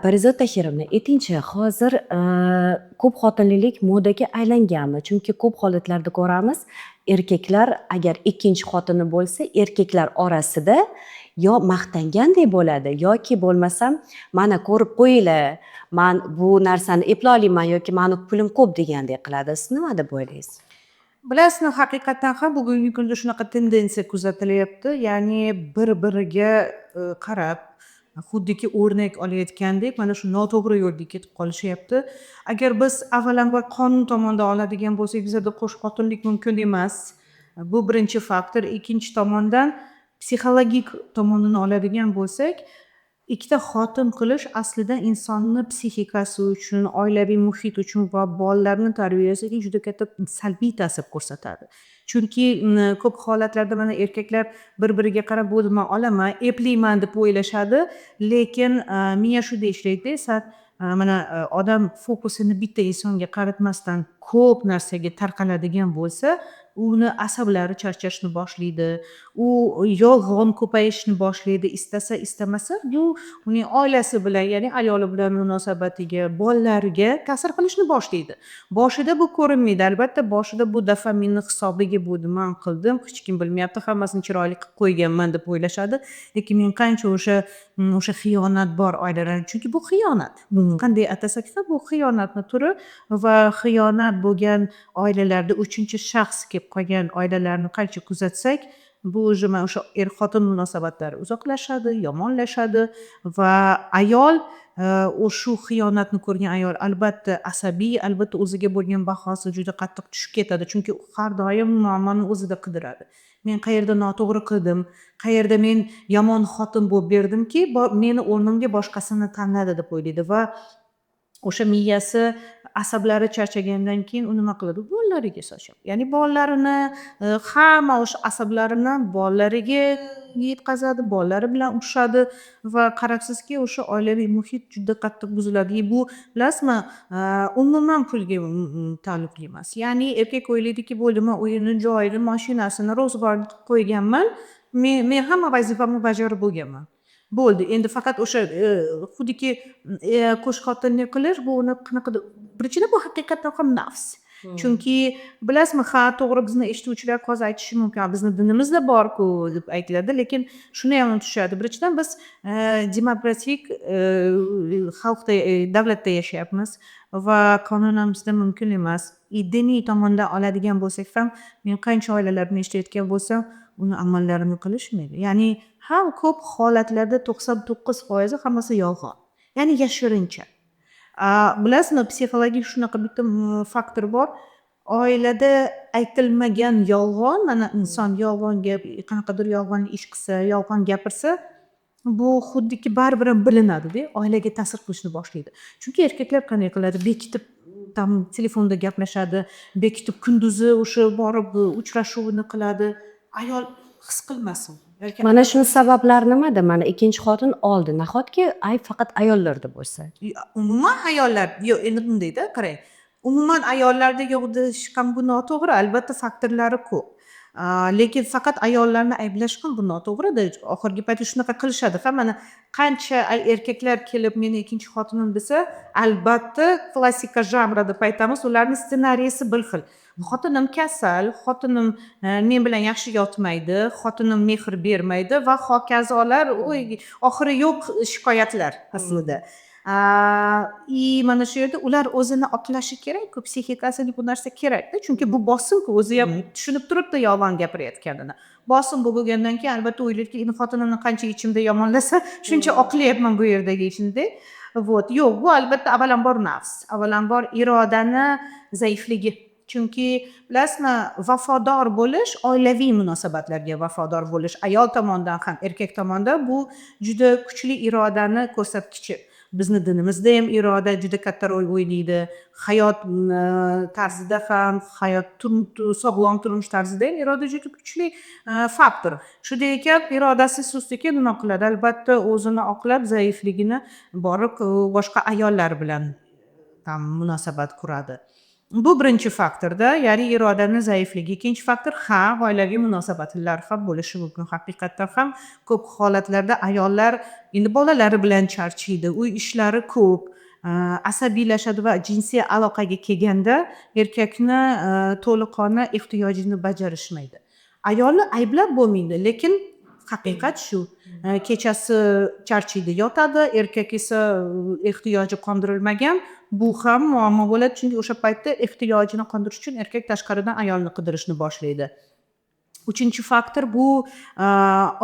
Parizod Tahirovna, aytingchi, hozir ko'p xotinlilik modaga aylanganmi? Chunki ko'p holatlarda ko'ramiz, erkaklar agar ikkinchi xotini bo'lsa, erkaklar orasida yo maqtanganday bo'ladi yoki bo'lmasam, "Mana ko'rib qo'yinglar, men bu narsani eplolmayman" yoki "Mani pulim ko'p" degandek qiladi. Siz nima deb o'ylaysiz? Bilasizmi, haqiqatan ham bugungi kunda shunaqa tendensiya kuzatilyapti. Ya'ni bir-biriga qarab, xuddiki o'rnak olayotgandek mana shu noto'g'ri yo'lga ketib qolishyapti. Agar biz avvalambor qonun tomonidan oladigan bo'lsak, bizada qo'shxotinlik mumkin emas. Bu birinchi faktor. Ikkinchi tomondan psixologik tomonini oladigan bo'lsak, ikkita xotin qilish aslida insonni psixikasi uchun, oilaviy muhit uchun va bolalarni tarbiyasiga juda katta salbiy ta'sir ko'rsatadi. Chunki ko'p holatlarda mana erkaklar bir-biriga qarab bo'ldi men olaman, eplayman deb o'ylashadi, lekin miya shunday ishlaydi, mana odam fokusini bitta insonga qaratmasdan ko'p narsaga tarqaladigan bo'lsa, uni asablari charchashni boshlaydi, u yolg'on ko'payishni boshlaydi, istasa istamasa bu uning oilasi bilan, ya'ni ayoli bilan munosabatiga, bolalariga ta'sir qilishni boshlaydi. Boshida bu ko'rinmaydi, albatta boshida bu dopaminni hisobiga bu man qildim, hech kim bilmayapti, hammasini chiroyli qilib qo'yganman deb o'ylashadi. Lekin men qancha o'sha xiyonat bor oilalar, chunki bu xiyonat. Qanday atasak ham bu xiyonatni turi va xiyonat bo'lgan oilalarda uchinchi shaxs kelib qolgan oilalarni qancha kuzatsak, bu mana o'sha er-xotin munosabatlari uzoqlashadi, yomonlashadi va ayol shu xiyonatni ko'rgan ayol albatta asabiy, albatta o'ziga bo'lgan bahosi juda qattiq tushib ketadi. Chunki har doim muammoni o'zida qidiradi. Men qayerda noto'g'ri qildim, qayerda men yomon xotin bo'lib berdimki, meni o'rnimga boshqasini tanladi deb o'ylaydi va o'sha miyasi, asablari charchagandan keyin u nima qiladi? Bolalariga sochadi. Ya'ni bolalarini, hamma o'sha asablarini bolalariga yetkazadi, bolalari bilan urushadi va qarabsizki, o'sha oilaviy muhit juda qattiq buziladi. Bu bilasizmi, umuman pulga taalluqli emas. Ya'ni erkak o'ylaydiki, bo'ldi, men uyini, joyini, mashinasini, ro'zg'orini qilib qo'yganman, men hamma vazifamni bajarib bo'lganman. Bo'ldi. Endi faqat o'sha xuddiki qo'shxotinlik qilish bu uni qanaqadir, birinchidan bu haqiqatan ham nafs. Chunki bilasizmi, ha, to'g'ri bizni eshituvchilar hozir aytishi mumkin, bizni dinimizda bor-ku deb aytiladi, lekin shuni ham unutishadi. Birinchidan biz demokratik xalqda, davlatda yashayapmiz va qonunimizda mumkin emas. Diniy tomondan oladigan bo'lsak ham, men qancha oilalarni eshitayotgan bo'lsam, uni amallarini qilishmaydi. Ya'ni ham ko'p holatlarda 99% hammasi yolg'on. Ya'ni yashirincha. Bilasizmi, psixologik shunaqa bitta faktor bor. Oilada aytilmagan yolg'on, mana inson yolg'onga qanaqadir yolg'on ish qilsa, yolg'on gapirsa, bu xuddiki baribir bilinadi-da, oilaga ta'sir qilishni boshlaydi. Chunki erkaklar qanday qiladi? Bekitib telefonda gaplashadi, bekitib kunduzi o'sha borib uchrashuvini qiladi. Ayol his qilmasin. Mana shuni sabablari nimada? Mana ikkinchi xotin oldi. Nahotki faqat ayollarda bo'lsa? Umuman ayollar, yo'q, endi bundayda, qarang. Umuman ayollarda yo'q deyish ham bu noto'g'ri, albatta faktorlari ko'p. Lekin faqat ayollarni ayblash ham bu noto'g'ri-da. Oxirgi paytda shunaqa qilishadi. Mana qancha erkaklar kelib meni ikkinchi xotinim desa, albatta klassika janra deb aytamiz, ularning ssenariysi bir xil. Xotinim kasal, xotinim men bilan yaxshi yotmaydi, xotinim mehr bermaydi va hokazolar, oxiri yo'q shikoyatlar aslida. Mana shu yerda ular o'zini oqlashi kerak-ku, psixikasiga bu narsa kerak-da, chunki bu bosim-ku, o'zi ham tushunib turibdi yolg'on gapirayotganini. Bosim bo'lgandan keyin albatta o'ylaydiki, endi xotinimni qancha ichimda yomonlasa, shuncha oqlayapman bu yerdagi ishimda. Yo'q, bu albatta avvalambor nafs, avvalambor irodani zaifligi. Chunki bilasizmi, vafodor bo'lish, oilaviy munosabatlarga vafodor bo'lish, ayol tomonidan ham, erkak tomonidan bu juda kuchli irodani ko'rsatkichi. Bizni dinimizda ham iroda juda katta rol o'ynaydi. Hayot tarzida ham, sog'lom turmush tarzida ham iroda juda kuchli faktor. Shunday ekan, irodasi sust ekan nima qiladi? Albatta o'zini oqlab, zaifligini borib boshqa ayollar bilan munosabat quradi. Bu birinchi faktorda, ya'ni irodani zaifligi. Ikkinchi faktor, ha, oilaviy munosabatlar ham bo'lishi mumkin. Haqiqatdan ham ko'p holatlarda ayollar endi bolalari bilan charchaydi, uy ishlari ko'p, asabiylashadi va jinsiy aloqaga kelganda erkakni to'laqona ehtiyojini bajarishmaydi. Ayolni ayblab bo'lmaydi, lekin haqiqat shu. Kechasi charchaydi, yotadi, erkak esa ehtiyoji qondirilmagan. Bu ham muammo bo'ladi, chunki o'sha paytda ehtiyojini qondirish uchun erkak tashqaridan ayolni qidirishni boshlaydi. Uchinchi faktor bu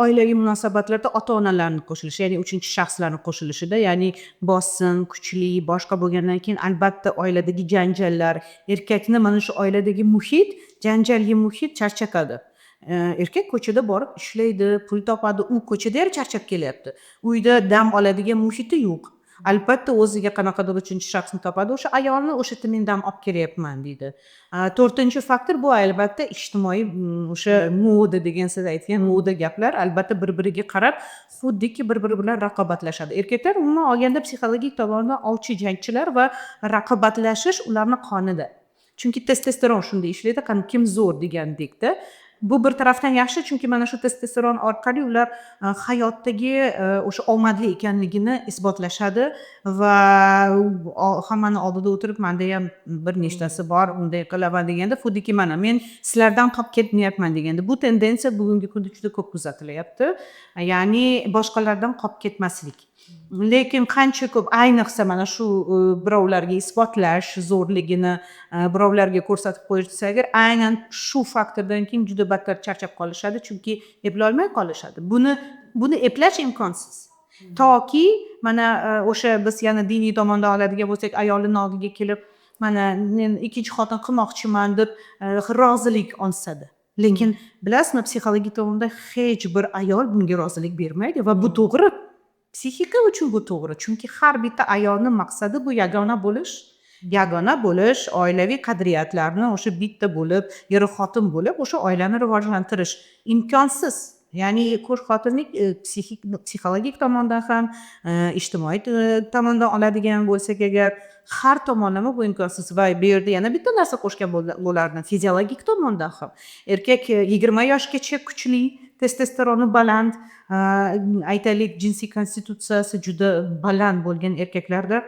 oilaviy munosabatlarda ota-onalarni qo'shilishi, ya'ni uchinchi shaxslarni qo'shilishida, ya'ni bosim kuchli, boshqa bo'lgandan keyin albatta oiladagi janjallar, erkakni mana shu oiladagi muhit, janjalli muhit charchatadi. Erkak ko'chada borib ishlaydi, pul topadi, u ko'chada ham charchab kelyapti. Uyda dam oladigan muhiti yo'q. Albatta o'ziga qanaqadir uchinchi shaxsni topadi, o'sha ayolni o'sha yerda men dam olib kelyapman deydi. To'rtinchi faktor bu albatta ijtimoiy o'sha moda degan siz aytgan moda gaplar albatta bir-biriga qarab xuddiki bir-biri bilan raqobatlashadi. Erkaklar umuman olganda psixologik tomondan ovchi jangchilar va raqobatlashish ularni qonida. Chunki testosteron shunday ishlaydi, qani kim zo'r degandekda. Bu bir tarafdan yaxshi, chunki mana shu testosteron orqali ular hayotdagi o'sha omadli ekanligini isbotlashadi va hammani oldida o'tirib manda ham bir nechtasi bor, unday qilaman deganda xuddiki mana men sizlardan qolib ketmayapman deganda. Bu tendensiya bugungi kunda juda ko'p kuzatilyapti. Ya'ni boshqalardan qolib ketmaslik. Lekin qancha ko'p ayniqsa mana shu birovlarga isbotlash zo'rligini birovlarga ko'rsatib qo'yishsa agar aynan shu faktordan keyin juda battar charchab qolishadi, chunki eplolmay qolishadi. Buni eplash imkonsiz. Toki mana o'sha biz yana diniy tomondan oladigan bo'lsak, ayolning oldiga kelib mana men ikkinchi xotin qilmoqchiman deb rozilik olsada. Lekin bilasizmi, psixologik tomonda hech bir ayol bunga rozilik bermaydi va bu to'g'ri. Psixika uchun bu to'g'ri, chunki har bitta ayolning maqsadi bu yagona bo'lish. Yagona bo'lish, oilaviy qadriyatlarni o'sha bitta bo'lib, er-xotin bo'lib, o'sha oilani rivojlantirish imkonsiz. Ya'ni xotinlik psixologik tomondan ham, ijtimoiy tomondan oladigan bo'lsak agar har tomonlama bu imkonsiz va bu yerda yana bitta narsa qo'shgan bo'lardim, fiziologik tomondan ham. Erkak 20 yoshgacha kuchli, testosteroni baland, aytaylik jinsiy konstitutsiyasi juda baland bo'lgan erkaklarda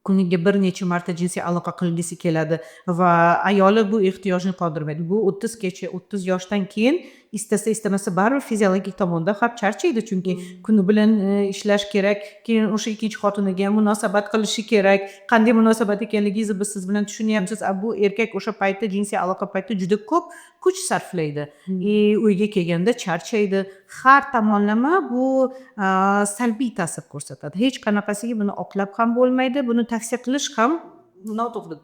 kuniga bir necha marta jinsiy aloqa qilgisi keladi va ayoli bu ehtiyojni qondirmaydi. Bu 30 yoshdan keyin istasa istamasa baribir fiziologik tomonda ham charchaydi, chunki kuni bilan ishlash kerak, keyin o'sha ikkinchi xotiniga ham munosabat qilishi kerak. Qanday munosabat ekanligingizni biz siz bilan tushunyapsiz. Bu erkak o'sha paytda jinsiy aloqa paytida juda ko'p kuch sarflaydi. Uyga kelganda charchaydi. Har tomonlama bu salbiy ta'sir ko'rsatadi. Hech qanaqasiga buni oqlab ham bo'lmaydi, buni tavsiya qilish ham noto'g'ri.